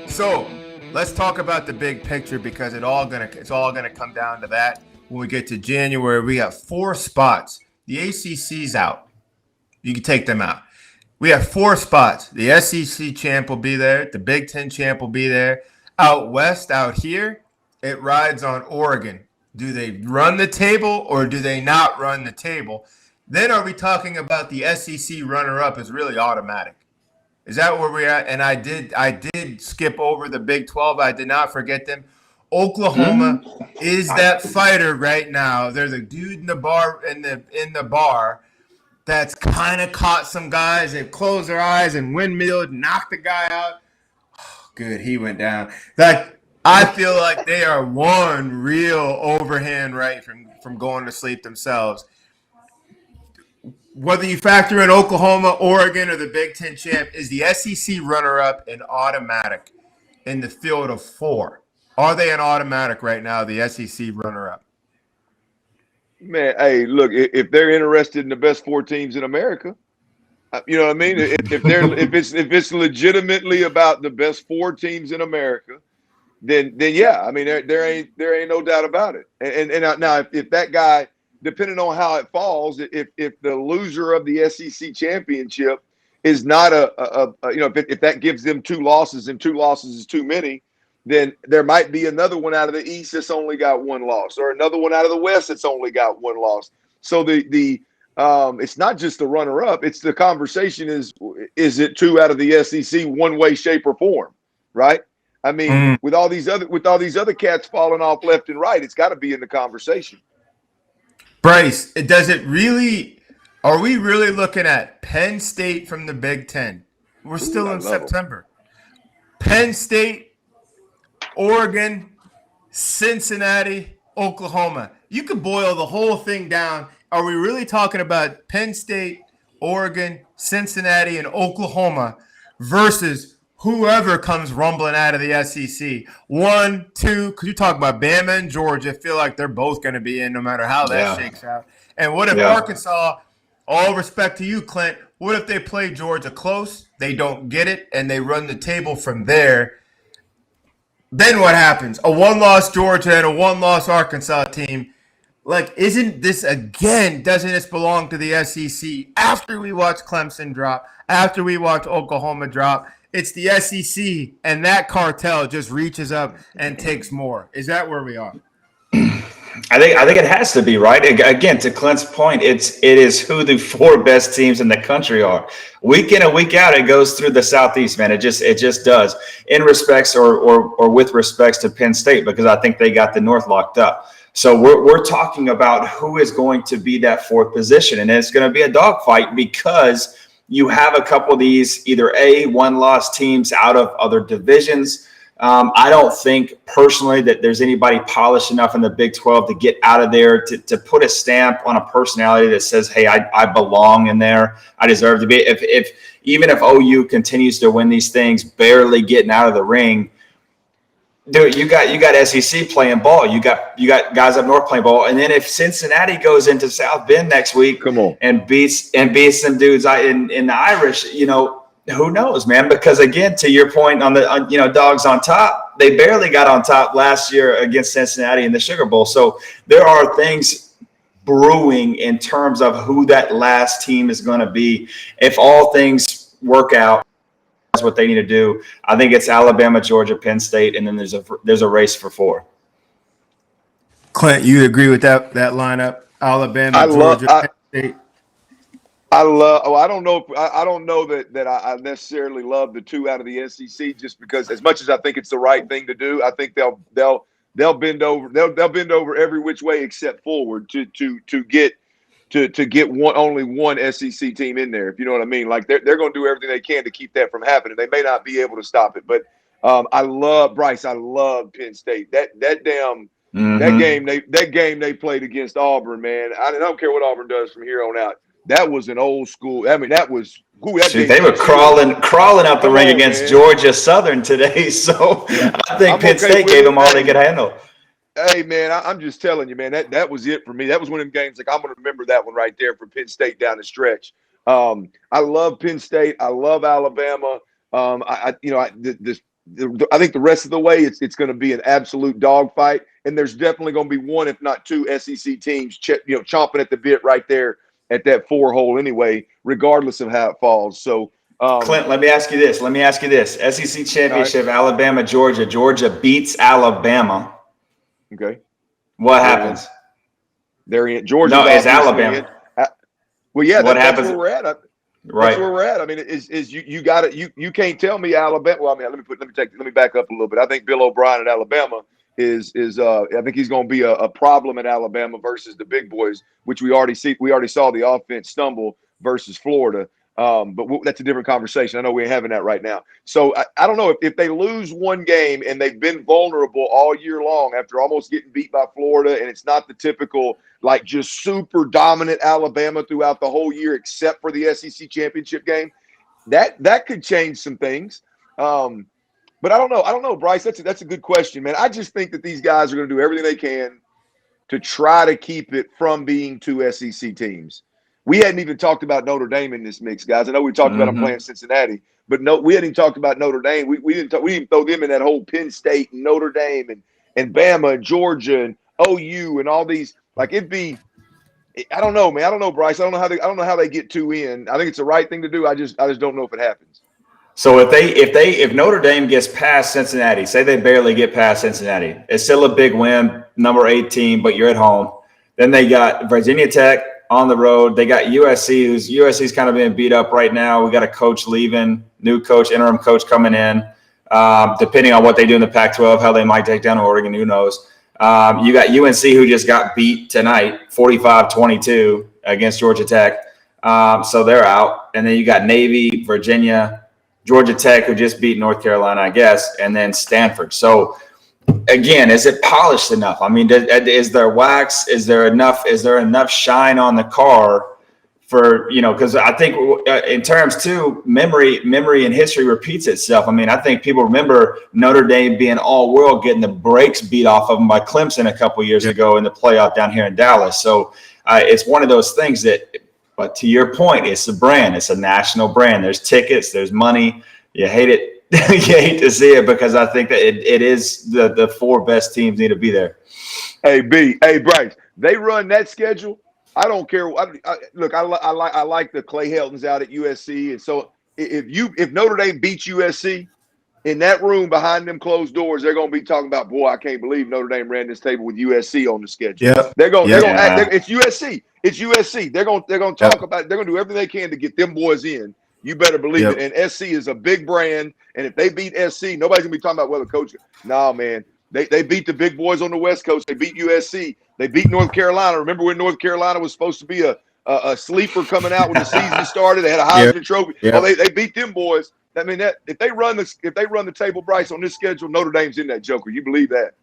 So let's talk about the big picture because it's all gonna come down to that. When we get to January, we got 4 spots. The ACC's out. You can take them out. We have 4 spots. The SEC champ will be there. The Big Ten champ will be there. Out west, out here, it rides on Oregon. Do they run the table or do they not run the table? Then are we talking about the SEC runner-up is really automatic? Is that where we're at? And I did skip over the Big 12. I did not forget them. Oklahoma is that fighter right now. They're the dude in the bar that's kind of caught some guys. They've closed their eyes and windmilled, knocked the guy out. Oh, good, he went down. Like I feel like they are one real overhand right from going to sleep themselves. Whether you factor in Oklahoma, Oregon, or the Big Ten champ, is the SEC runner-up an automatic in the field of 4? Are they an automatic right now, the SEC runner-up? Man, hey, look, if they're interested in the best 4 teams in America, you know what I mean? If it's legitimately about the best 4 teams in America, then yeah, I mean there ain't no doubt about it. And now if that guy, depending on how it falls, if the loser of the SEC championship is not if that gives them 2 losses and 2 losses is too many, then there might be another one out of the East that's only got 1 loss, or another one out of the West that's only got 1 loss. So it's not just the runner-up; it's the conversation is it 2 out of the SEC one way, shape, or form, right? I mean, with all these other cats falling off left and right, it's got to be in the conversation. Bryce, are we really looking at Penn State from the Big Ten? We're still in September. Penn State, Oregon, Cincinnati, Oklahoma. You could boil the whole thing down. Are we really talking about Penn State, Oregon, Cincinnati, and Oklahoma versus whoever comes rumbling out of the SEC? 1, 2, because you talk about Bama and Georgia, I feel like they're both going to be in no matter how that shakes out. And what if Arkansas, all respect to you, Clint, what if they play Georgia close, they don't get it, and they run the table from there? Then what happens? A 1-loss Georgia and a 1-loss Arkansas team. Like, doesn't this belong to the SEC after we watch Clemson drop, after we watch Oklahoma drop? It's the SEC, and that cartel just reaches up and takes more. Is that where we are? I think it has to be, right? Again, to Clint's point, it is who the 4 best teams in the country are. Week in and week out, it goes through the Southeast, man. It just does. In respects or with respects to Penn State, because I think they got the North locked up. So we're talking about who is going to be that 4th position, and it's going to be a dogfight because you have a couple of these either 1-loss teams out of other divisions. I don't think personally that there's anybody polished enough in the Big 12 to get out of there to put a stamp on a personality that says, hey, I belong in there. I deserve to be. Even if OU continues to win these things, barely getting out of the ring, dude, you got SEC playing ball. You got guys up north playing ball. And then if Cincinnati goes into South Bend next week and beats some dudes in the Irish, who knows, man? Because again, to your point on the dogs on top, they barely got on top last year against Cincinnati in the Sugar Bowl. So there are things brewing in terms of who that last team is going to be. If all things work out, that's what they need to do. I think it's Alabama, Georgia, Penn State, and then there's a race for 4. Clint, you agree with that lineup? Alabama, Georgia, Penn State. I don't know that I necessarily love the 2 out of the SEC, just because as much as I think it's the right thing to do, I think they'll bend over every which way except forward to get only one SEC team in there, if you know what I mean. Like they're going to do everything they can to keep that from happening. They may not be able to stop it, but I love Bryce. I love Penn State. That game they played against Auburn, man. I don't care what Auburn does from here on out. That was an old school. I mean, that was they were crawling out the ring against Georgia Southern today. So I think Penn State gave them all they could handle. Hey, man, I'm just telling you, man, that was it for me. That was one of them games, like, I'm going to remember that one right there for Penn State down the stretch. I love Penn State. I love Alabama. I think the rest of the way it's going to be an absolute dogfight, and there's definitely going to be one, if not two, SEC teams chomping at the bit right there at that 4 hole anyway, regardless of how it falls. So, Clint, let me ask you this. SEC championship, right. Alabama, Georgia. Georgia beats Alabama. Okay. What happens? They're in. Georgia. No, it's Alabama. Well, yeah, that's where we're at. Right. That's where we're at. I mean, you got it. You can't tell me Alabama. Well, I mean, let me back up a little bit. I think Bill O'Brien at Alabama is I think he's going to be a problem at Alabama versus the big boys, which we already saw the offense stumble versus Florida. But that's a different conversation. I know we're having that right now. So I don't know if they lose one game and they've been vulnerable all year long after almost getting beat by Florida, and it's not the typical like just super dominant Alabama throughout the whole year except for the SEC championship game. That could change some things. But I don't know, Bryce. That's a good question, man. I just think that these guys are going to do everything they can to try to keep it from being 2 SEC teams. We hadn't even talked about Notre Dame in this mix, guys. I know we talked about them playing Cincinnati, but no, we hadn't even talked about Notre Dame. We didn't throw them in that whole Penn State and Notre Dame and Bama and Georgia and OU and all these. Like it'd be, I don't know, man. I don't know, Bryce. I don't know how they get 2 in. I think it's the right thing to do. I just don't know if it happens. So if Notre Dame gets past Cincinnati, say they barely get past Cincinnati, it's still a big win, number 18, but you're at home. Then they got Virginia Tech on the road. They got USC, USC's kind of being beat up right now. We got a coach leaving, new coach, interim coach coming in. Depending on what they do in the Pac-12, how they might take down Oregon, who knows. You got UNC who just got beat tonight, 45-22 against Georgia Tech. So they're out. And then you got Navy, Virginia, Georgia Tech, who just beat North Carolina, I guess, and then Stanford. So again, is it polished enough? I mean, is there wax? Is there enough shine on the car for, because I think in terms too, memory and history repeats itself. I mean, I think people remember Notre Dame being all world, getting the brakes beat off of them by Clemson a couple years ago in the playoff down here in Dallas. So it's one of those things but to your point, it's a brand. It's a national brand. There's tickets. There's money. You hate it. You hate to see it because I think that it is the 4 best teams need to be there. Hey, Bryce, they run that schedule. I don't care. I like the Clay Heltons out at USC, and so if Notre Dame beats USC in that room behind them closed doors, they're going to be talking about, boy, I can't believe Notre Dame ran this table with USC on the schedule. Yeah, they're going to act. It's USC. It's USC. They're going to talk about it. They're going to do everything they can to get them boys in. You better believe it. And SC is a big brand. And if they beat SC, nobody's going to be talking about, well, the coach. Nah, man. They beat the big boys on the West Coast. They beat USC. They beat North Carolina. Remember when North Carolina was supposed to be a sleeper coming out when the season started? They had a Heisman Trophy. Well, they beat them boys. I mean, that if they run the table, Bryce, on this schedule, Notre Dame's in that joker. You believe that?